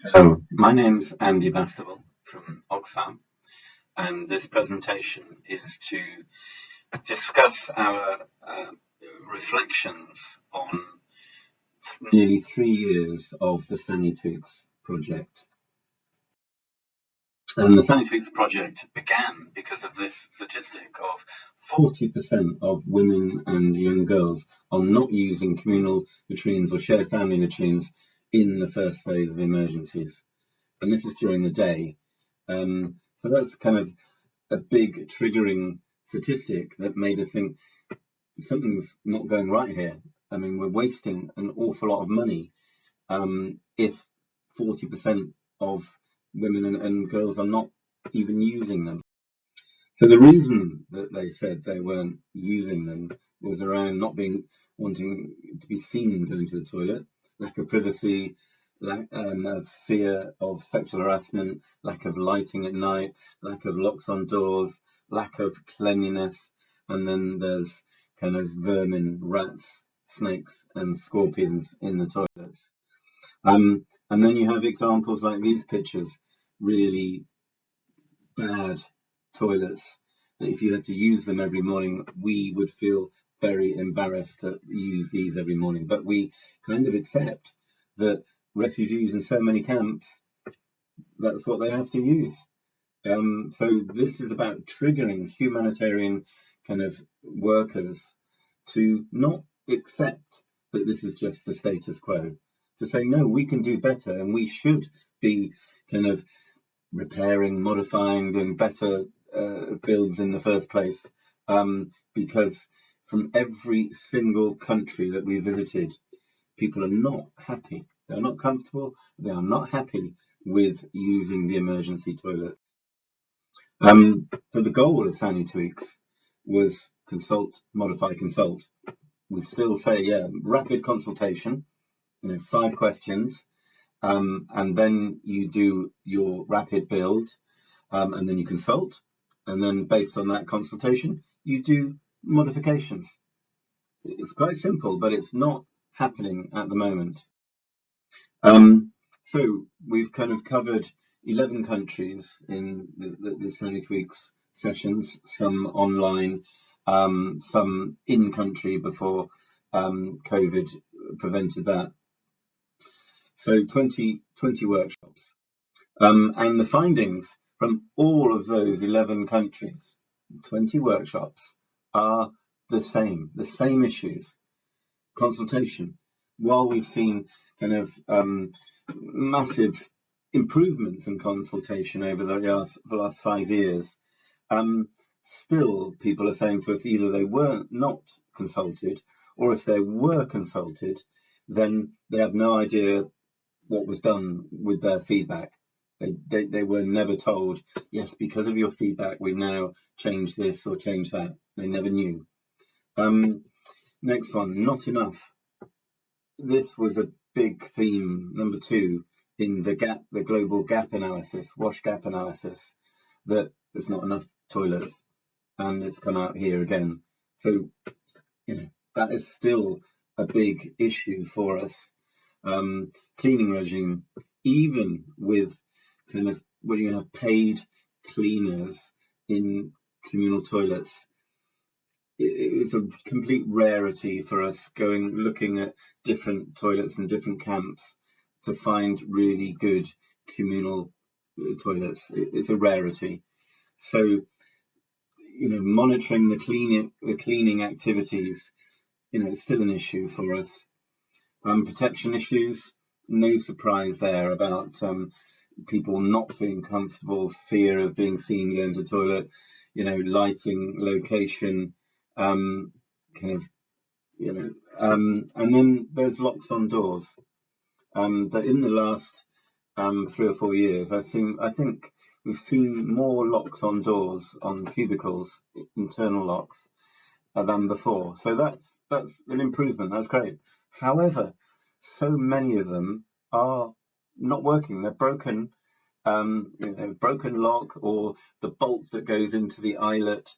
Hello, my name's Andy Bastable from Oxfam, and this presentation is to discuss our reflections on nearly 3 years of the Sanitooks project. And the Sanitooks project began because of this statistic of 40% of women and young girls are not using communal latrines or shared family latrines in the first phase of emergencies. And this is during the day. So that's kind of a big triggering statistic that made us think something's not going right here. I mean, we're wasting an awful lot of money if 40% of women and girls are not even using them. So the reason that they said they weren't using them was around not wanting to be seen going to the toilet, lack of privacy, lack fear of sexual harassment, lack of lighting at night, lack of locks on doors, lack of cleanliness, and then there's kind of vermin, rats, snakes, and scorpions in the toilets. And then you have examples like these pictures, really bad toilets, that if you had to use them every morning, we would feel very embarrassed to use these every morning. But we kind of accept that refugees in so many camps, that's what they have to use. So this is about triggering humanitarian kind of workers to not accept that this is just the status quo, to say, no, we can do better and we should be kind of repairing, modifying, doing better builds in the first place. Because from every single country that we visited, people are not happy. They're not comfortable. They are not happy with using the emergency toilet. So the goal of Sanitooks was consult, modify, consult. We still say, yeah, rapid consultation, 5 questions, and then you do your rapid build, and then you consult, and then based on that consultation, you do modifications. It's quite simple, but it's not happening at the moment. So we've kind of covered 11 countries in the Sanitooks sessions, some online, some in country before COVID prevented that. So 20 workshops. And the findings from all of those 11 countries, 20 workshops, are the same issues. Consultation. While we've seen kind of massive improvements in consultation over the last 5 years, still people are saying to us either they were not consulted, or if they were consulted, then they have no idea what was done with their feedback. They were never told, yes, because of your feedback, we've now changed this or changed that. They never knew. Next one, not enough. This was a big theme, number 2, in the global gap analysis, wash gap analysis, that there's not enough toilets, and it's come out here again. So, that is still a big issue for us. Cleaning regime, even with kind of when you have paid cleaners in communal toilets, it's a complete rarity for us looking at different toilets and different camps to find really good communal toilets. It's a rarity. So, monitoring the cleaning activities, it's still an issue for us. Protection issues, no surprise there about people not feeling comfortable, fear of being seen going to the toilet, lighting, location, and then there's locks on doors. But in the last 3 or 4 years, I think we've seen more locks on doors on cubicles, internal locks, than before. So that's an improvement. That's great. However, so many of them are not working. They're broken, broken lock, or the bolt that goes into the eyelet,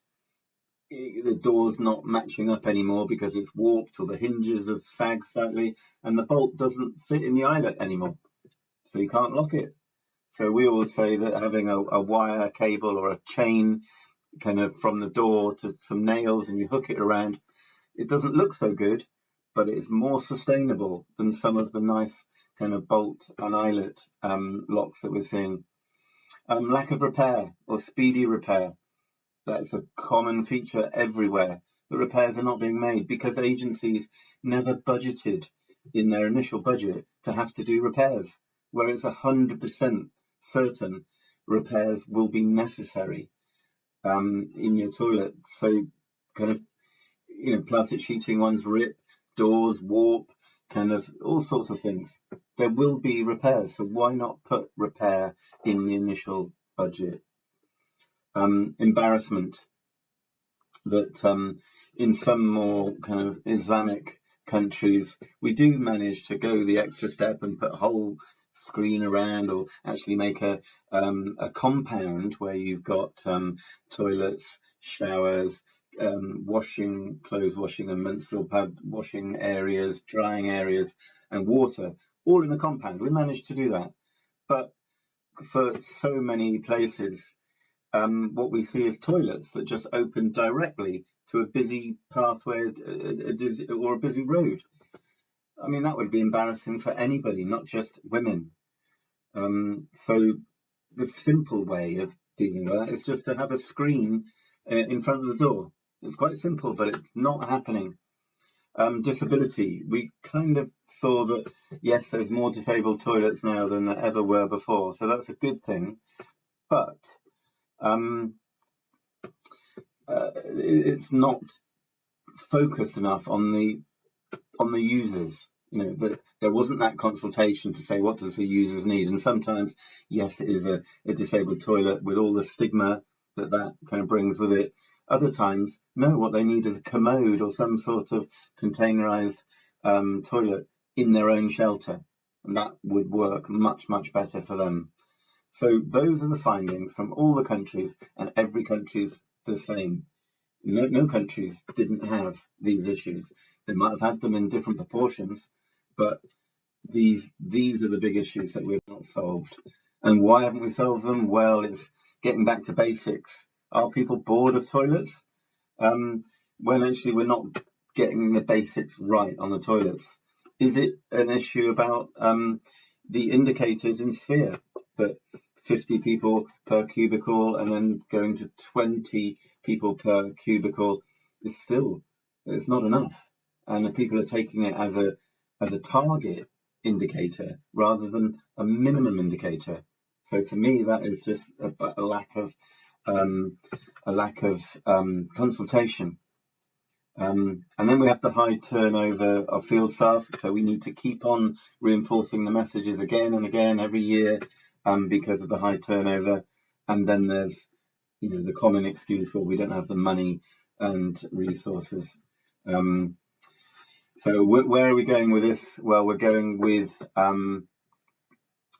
the door's not matching up anymore because it's warped, or the hinges have sagged slightly, and the bolt doesn't fit in the eyelet anymore. so you can't lock it. So we always say that having a wire, cable, or a chain kind of from the door to some nails and you hook it around, it doesn't look so good, but it's more sustainable than some of the nice kind of bolt and eyelet locks that we're seeing. Lack of repair or speedy repair. That's a common feature everywhere. The repairs are not being made because agencies never budgeted in their initial budget to have to do repairs, where it's 100% certain repairs will be necessary in your toilet. So kind of, plastic sheeting ones rip, doors warp, kind of all sorts of things. There will be repairs, so why not put repair in the initial budget? Embarrassment, that in some more kind of Islamic countries, we do manage to go the extra step and put a whole screen around, or actually make a compound where you've got toilets, showers, clothes washing and menstrual pad washing areas, drying areas, and water, all in a compound. We managed to do that. But for so many places, what we see is toilets that just open directly to a busy pathway or a busy road. I mean, that would be embarrassing for anybody, not just women. So the simple way of dealing with that is just to have a screen in front of the door. It's quite simple, but it's not happening. Disability. We kind of saw that, yes, there's more disabled toilets now than there ever were before, so that's a good thing. But it's not focused enough on the users. There wasn't that consultation to say what does the users need, and sometimes, yes, it is a disabled toilet with all the stigma that kind of brings with it. Other times, no, what they need is a commode or some sort of containerized toilet in their own shelter, and that would work much, much better for them. So those are the findings from all the countries, and every country's the same. No countries didn't have these issues. They might have had them in different proportions, but these are the big issues that we've not solved. And why haven't we solved them? Well, it's getting back to basics. Are people bored of toilets? When actually we're not getting the basics right on the toilets. Is it an issue about the indicators in Sphere, that 50 people per cubicle and then going to 20 people per cubicle is still, it's not enough, and people are taking it as a target indicator rather than a minimum indicator. So for me, that is just a lack of consultation. And then we have the high turnover of field staff, so we need to keep on reinforcing the messages again and again every year because of the high turnover. And then there's the common excuse for we don't have the money and resources. So where are we going with this? Well, we're going with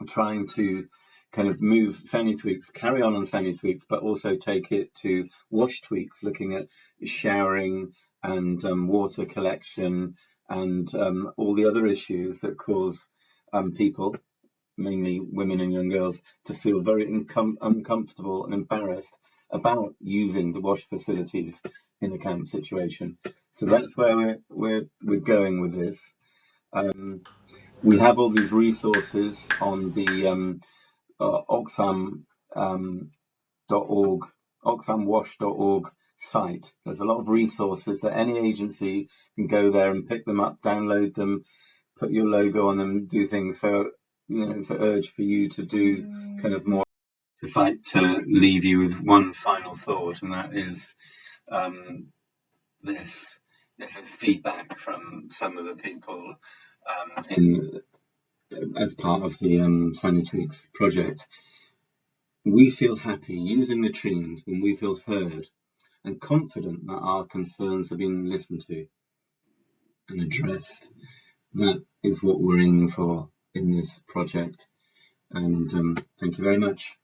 trying to kind of move SaniTweaks, carry on SaniTweaks, but also take it to wash tweaks, looking at showering and water collection and all the other issues that cause people, mainly women and young girls, to feel very uncomfortable and embarrassed about using the wash facilities in a camp situation. So that's where we're going with this. We have all these resources on the Oxfam oxfamwash.org site. There's a lot of resources that any agency can go there and pick them up, download them, put your logo on them, do things. So it's an urge for you to do kind of more. Just like to leave you with one final thought, and that is this is feedback from some of the people as part of the SaniTweaks project. We feel happy using latrines when we feel heard and confident that our concerns have been listened to and addressed. That is what we're aiming for in this project. And thank you very much.